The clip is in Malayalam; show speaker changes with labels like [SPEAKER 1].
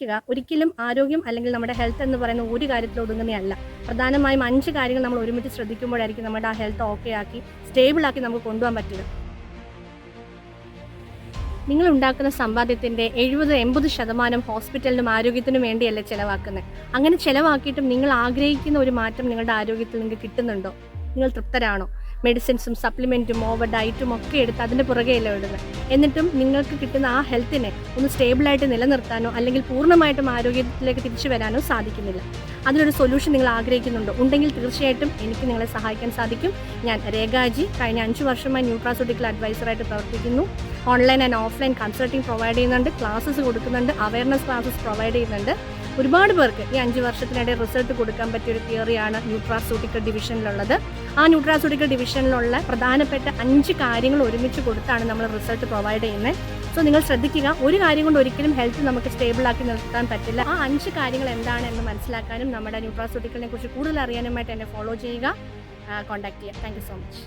[SPEAKER 1] ഒരിക്കലും ആരോഗ്യം അല്ലെങ്കിൽ നമ്മുടെ ഹെൽത്ത് എന്ന് പറയുന്ന ഒരു കാര്യത്തിൽ ഒതുങ്ങുന്നതല്ല. പ്രധാനമായും 5 കാര്യങ്ങൾ നമ്മൾ ഒരുമിച്ച് ശ്രദ്ധിക്കുമ്പോഴായിരിക്കും നമ്മുടെ ആ ഹെൽത്ത് ഓക്കെ ആക്കി സ്റ്റേബിൾ ആക്കി നമുക്ക് കൊണ്ടുപോകാൻ പറ്റുക. നിങ്ങൾ ഉണ്ടാക്കുന്ന സമ്പാദ്യത്തിൻ്റെ 70-80% ഹോസ്പിറ്റലിനും ആരോഗ്യത്തിനും വേണ്ടിയല്ലേ ചിലവാക്കുന്നത്. അങ്ങനെ ചിലവാക്കിയിട്ടും നിങ്ങൾ ആഗ്രഹിക്കുന്ന ഒരു മാറ്റം നിങ്ങളുടെ ആരോഗ്യത്തിൽ നിങ്ങൾക്ക് കിട്ടുന്നുണ്ടോ? നിങ്ങൾ തൃപ്തരാണോ? മെഡിസിൻസും സപ്ലിമെൻറ്റും ഓവർ ഡയറ്റും ഒക്കെ എടുത്ത് അതിൻ്റെ പുറകെയല്ലേ ഇടുന്നത്. എന്നിട്ടും നിങ്ങൾക്ക് കിട്ടുന്ന ആ ഹെൽത്തിനെ ഒന്ന് സ്റ്റേബിളായിട്ട് നിലനിർത്താനോ അല്ലെങ്കിൽ പൂർണ്ണമായിട്ടും ആരോഗ്യത്തിലേക്ക് തിരിച്ചു വരാനോ സാധിക്കുന്നില്ല. അതിനൊരു സൊല്യൂഷൻ നിങ്ങൾ ആഗ്രഹിക്കുന്നുണ്ടോ? ഉണ്ടെങ്കിൽ തീർച്ചയായിട്ടും എനിക്ക് നിങ്ങളെ സഹായിക്കാൻ സാധിക്കും. ഞാൻ രേഖാജി, കഴിഞ്ഞ 5 വർഷമായി ന്യൂട്രാസ്യൂട്ടിക്കൽ അഡ്വൈസറായിട്ട് പ്രവർത്തിക്കുന്നു. Online and offline consulting provide ചെയ്യുന്നുണ്ട്, ക്ലാസ്സസ് കൊടുക്കുന്നുണ്ട്, അവയർനെസ് ക്ലാസ്സസ് പ്രൊവൈഡ് ചെയ്യുന്നുണ്ട്. ഒരുപാട് പേർക്ക് ഈ 5 വർഷത്തിനിടെ റിസൾട്ട് കൊടുക്കാൻ പറ്റിയൊരു തിയറിയാണ് ന്യൂട്രാസ്യൂട്ടിക്കൽ ഡിവിഷനിലുള്ളത്. ആ ന്യൂട്രാസ്യൂട്ടിക്കൽ ഡിവിഷനിലുള്ള പ്രധാനപ്പെട്ട 5 കാര്യങ്ങൾ ഒരുമിച്ച് കൊടുത്താണ് നമ്മൾ റിസൾട്ട് പ്രൊവൈഡ് ചെയ്യുന്നത്. സോ നിങ്ങൾ ശ്രദ്ധിക്കുക, ഒരു കാര്യം കൊണ്ട് ഒരിക്കലും ഹെൽത്ത് നമുക്ക് സ്റ്റേബിളാക്കി നിർത്താൻ പറ്റില്ല. ആ 5 കാര്യങ്ങൾ എന്താണ് എന്ന് മനസ്സിലാക്കാനും നമ്മുടെ ന്യൂട്രാസ്യൂട്ടിക്കലിനെ കുറിച്ച് കൂടുതൽ അറിയാനുമായിട്ട് എന്നെ ഫോളോ ചെയ്യുക, കോൺടാക്ട് ചെയ്യുക. Thank you so much.